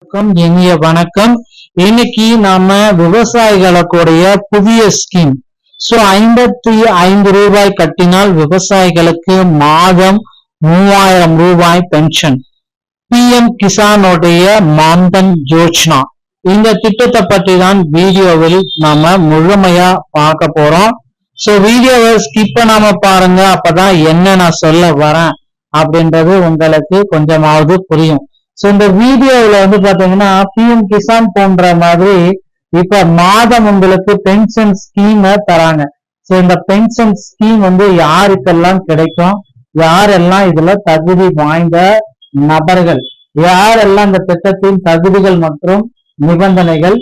இனிய வணக்கம். இன்னைக்கு நாம விவசாயிகளுடைய புதிய ஸ்கீம். 55 ரூபாய் கட்டினால் விவசாயிகளுக்கு மாதம் 3000 ரூபாய் பென்ஷன். பிஎம் கிசானுடைய மான்தன் யோஜனா, இந்த திட்டத்தை பற்றி தான் வீடியோவில் நாம முழுமையா பார்க்க போறோம். வீடியோவை ஸ்கிப் பண்ணாம பாருங்க, அப்பதான் என்ன நான் சொல்ல வரேன் அப்படின்றது உங்களுக்கு கொஞ்சமாவது புரியும். இந்த வீடியோவில் பாத்தீங்கன்னா பிஎம் கிசான் போன்ற மாதிரி இப்ப மாதம் உங்களுக்கு பென்ஷன் ஸ்கீம் தராங்க. இந்த பென்ஷன் ஸ்கீம் யாருக்கெல்லாம் கிடைக்கும், யாரெல்லாம் இதுல தகுதி வாய்ந்த நபர்கள், யாரெல்லாம் இந்த திட்டத்தின் தகுதிகள் மற்றும் நிபந்தனைகள்,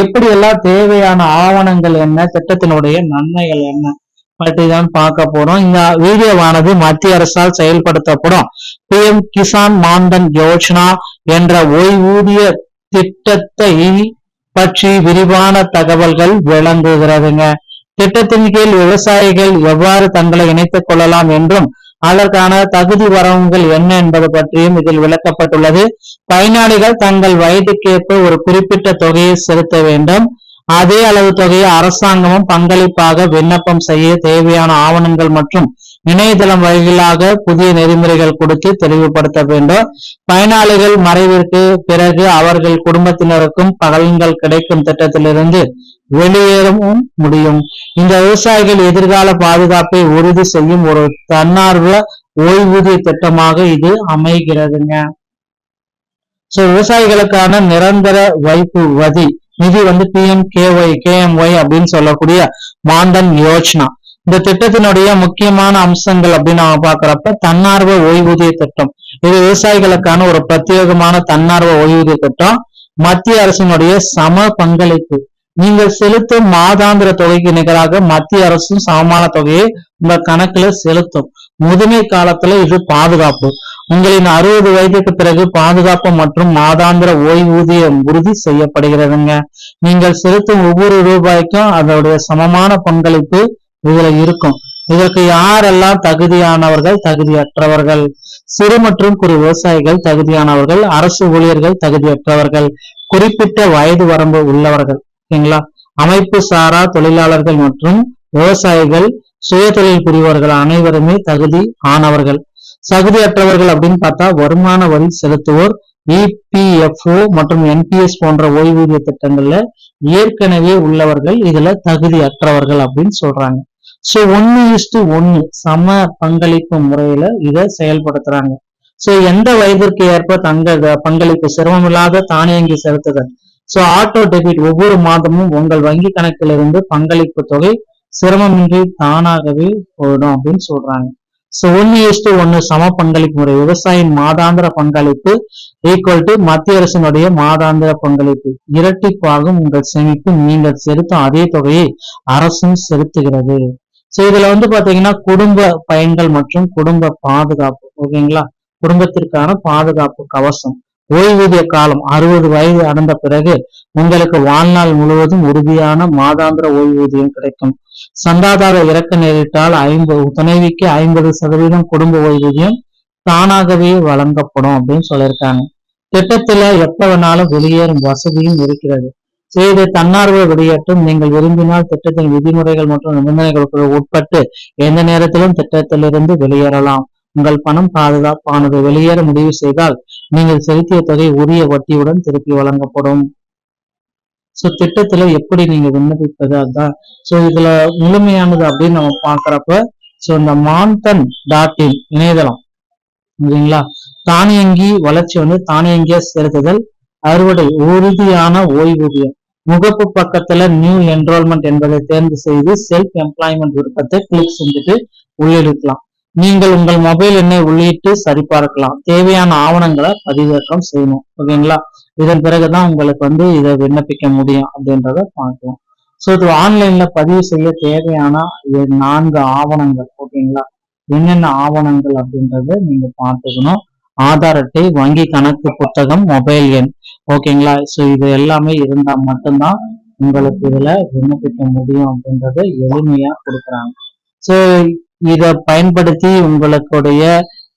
எப்படி எல்லாம் தேவையான ஆவணங்கள் என்ன, திட்டத்தினுடைய நன்மைகள் என்ன பற்றி தான் பார்க்க போறோம். இந்த வீடியோவானது மத்திய அரசால் செயல்படுத்தப்படும் பிஎம் கிசான் மான்தன் யோஜனா என்ற ஓய்வூதிய திட்டத்தை பற்றி விரிவான தகவல்கள் விளங்குகிறதுங்க. திட்டத்தின் கீழ் விவசாயிகள் எவ்வாறு தங்களை இணைத்துக் கொள்ளலாம் என்றும் அதற்கான தகுதி வரவுகள் என்ன என்பது பற்றியும் இதில் விளக்கப்பட்டுள்ளது. பயனாளிகள் தங்கள் வயதுக்கேற்ப ஒரு குறிப்பிட்ட தொகையை செலுத்த வேண்டும். அதே அளவு தொகையை அரசாங்கமும் பங்களிப்பாக விண்ணப்பம் செய்ய தேவையான ஆவணங்கள் மற்றும் இணையதளம் வழியிலாக புதிய நெறிமுறைகள் கொடுத்து தெளிவுபடுத்த வேண்டும். பயனாளிகள் மறைவிற்கு பிறகு அவர்கள் குடும்பத்தினருக்கும் பலன்கள் கிடைக்கும் திட்டத்திலிருந்து வெளியேறவும் முடியும். இந்த விவசாயிகள் எதிர்கால பாதுகாப்பை உறுதி செய்யும் ஒரு தன்னார்வ ஓய்வூதிய திட்டமாக இது அமைகிறதுங்க. விவசாயிகளுக்கான நிரந்தர வைப்பு வதி நிதி PMKY அப்படின்னு சொல்லக்கூடிய மான்தன் யோஜனா. இந்த திட்டத்தினுடைய முக்கியமான அம்சங்கள் அப்படின்னு நாம பாக்குறப்ப தன்னார்வ ஓய்வூதிய திட்டம். இது விவசாயிகளுக்கான ஒரு பிரத்யேகமான தன்னார்வ ஓய்வூதிய திட்டம். மத்திய அரசினுடைய சம பங்களிப்பு. நீங்கள் செலுத்தும் மாதாந்திர தொகைக்கு நிகராக மத்திய அரசும் சமமான தொகையை உங்க கணக்குல செலுத்தும். முதுமை காலத்துல இது பாதுகாப்பு. உங்களின் 60 வயதுக்கு பிறகு பாதுகாப்பு மற்றும் மாதாந்திர ஓய்வூதியம் உறுதி செய்யப்படுகிறதுங்க. நீங்கள் செலுத்தும் ஒவ்வொரு ரூபாய்க்கும் அதனுடைய சமமான பங்களிப்பு இதுல இருக்கும். இதற்கு யாரெல்லாம் தகுதியானவர்கள், தகுதியற்றவர்கள், சிறு மற்றும் குறு விவசாயிகள் தகுதியானவர்கள், அரசு ஊழியர்கள் தகுதியற்றவர்கள், குறிப்பிட்ட வயது வரம்பு உள்ளவர்கள், ஓகேங்களா, அமைப்பு சாரா தொழிலாளர்கள் மற்றும் விவசாயிகள், சுய தொழில் புரிவர்கள் அனைவருமே தகுதி ஆனவர்கள். தகுதியற்றவர்கள் அப்படின்னு பார்த்தா வருமான வரி செலுத்துவோர், EPFO மற்றும் NPS போன்ற ஓய்வூதிய திட்டங்கள்ல ஏற்கனவே உள்ளவர்கள் இதுல தகுதியற்றவர்கள் அப்படின்னு சொல்றாங்க. 1:1 சம பங்களிப்பு முறையில இதை செயல்படுத்துறாங்க. எந்த வயதிற்கு ஏற்ப பங்களிப்பு சிரமமில்லாத தானியங்கி செலுத்துதல். ஆட்டோ டெபிட், ஒவ்வொரு மாதமும் உங்கள் வங்கி கணக்கிலிருந்து பங்களிப்பு தொகை சிரமமின்றி தானாகவே போயிடும் அப்படின்னு சொல்றாங்க. 1:1 சம பங்களிப்பு முறை. விவசாயியின் மாதாந்திர பங்களிப்பு ஈக்குவல் மத்திய அரசினுடைய மாதாந்திர பங்களிப்பு இரட்டிப்பாகும் உங்கள் சேமிப்பு. நீங்கள் செலுத்தும் அதே தொகையை அரசும் செலுத்துகிறது. இதுல பாத்தீங்கன்னா குடும்ப பயன்கள் மற்றும் குடும்ப பாதுகாப்பு, ஓகேங்களா, குடும்பத்திற்கான பாதுகாப்பு கவசம். ஓய்வூதிய காலம் 60 வயது அடைந்த பிறகு உங்களுக்கு வாழ்நாள் முழுவதும் உறுதியான மாதாந்திர ஓய்வூதியம் கிடைக்கும். சந்தாதார இறக்க நேரிட்டால் துணைவிக்கு 50% குடும்ப ஓய்வூதியம் தானாகவே வழங்கப்படும் அப்படின்னு சொல்லியிருக்காங்க. திட்டத்துல எப்ப வேணாலும் வெளியேறும் வசதியும் இருக்கிறது. இது தன்னார்வ வெளியேற்றம். நீங்கள் விரும்பினால் திட்டத்தின் விதிமுறைகள் மற்றும் நிபந்தனைகளுக்கு உட்பட்டு எந்த நேரத்திலும் திட்டத்திலிருந்து வெளியேறலாம். உங்கள் பணம் பாதுகாப்பானது. வெளியேற முடிவு செய்தால் நீங்கள் செலுத்திய தொகை உரிய வட்டியுடன் திருப்பி வழங்கப்படும். திட்டத்துல எப்படி நீங்க விண்ணப்பிப்பது அதுதான். இதுல முழுமையானது அப்படின்னு நம்ம பாக்குறப்ப இந்த மான்தன்.in இணையதளம், இல்லைங்களா, தானியங்கி வளர்ச்சி தானியங்கிய செலுத்துதல், அறுவடை, உறுதியான ஓய்வூதியம். முகப்பு பக்கத்துல நியூ என்ரோல்மெண்ட் என்பதை தேர்ந்து செய்து செல்ஃப் எம்ப்ளாய்மெண்ட் விருப்பத்தை கிளிக் செஞ்சுட்டு உள்ளிடலாம். நீங்கள் உங்கள் மொபைல் எண்ணை உள்ளிட்டு சரிபார்க்கலாம். தேவையான ஆவணங்களை பதிவேற்றம் செய்யணும், ஓகேங்களா. இதன் பிறகுதான் உங்களுக்கு இதை விண்ணப்பிக்க முடியும் அப்படின்றத பார்க்கலாம். இது ஆன்லைன்ல பதிவு செய்ய தேவையான 4 ஆவணங்கள், ஓகேங்களா. என்னென்ன ஆவணங்கள் அப்படின்றத நீங்க பார்த்துக்கணும். ஆதார் அட்டை, வங்கி கணக்கு புத்தகம், மொபைல் எண், ஓகேங்களா. இது எல்லாமே இருந்தா மட்டும்தான் உங்களுக்கு இதுல விண்ணப்பிக்க முடியும் அப்படின்றத எளிமையா கொடுக்குறாங்க. இத பயன்படுத்தி உங்களுடைய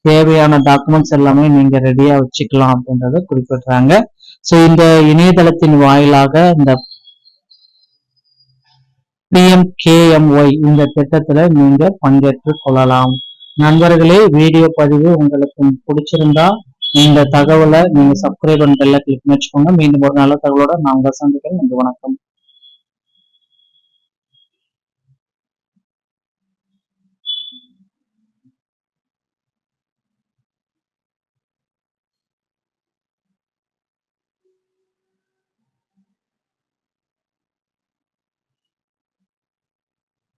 தேவையான டாக்குமெண்ட்ஸ் எல்லாமே நீங்க ரெடியா வச்சுக்கலாம் அப்படின்றத குறிப்பிடுறாங்க. சோ இந்த இணையதளத்தின் வாயிலாக இந்த PMKMY இந்த திட்டத்துல நீங்க பங்கேற்று கொள்ளலாம். நண்பர்களே, வீடியோ பதிவு உங்களுக்கு பிடிச்சிருந்தா இந்த தகவலை நீங்க சப்ஸ்கிரைப் பண்ண பெல்ல கிளிக் பண்ணி வச்சுக்கோங்க. மீண்டும் ஒரு நல்ல தகவலோட நான் உங்களை சந்திக்கிறேன். நன்றி, வணக்கம்.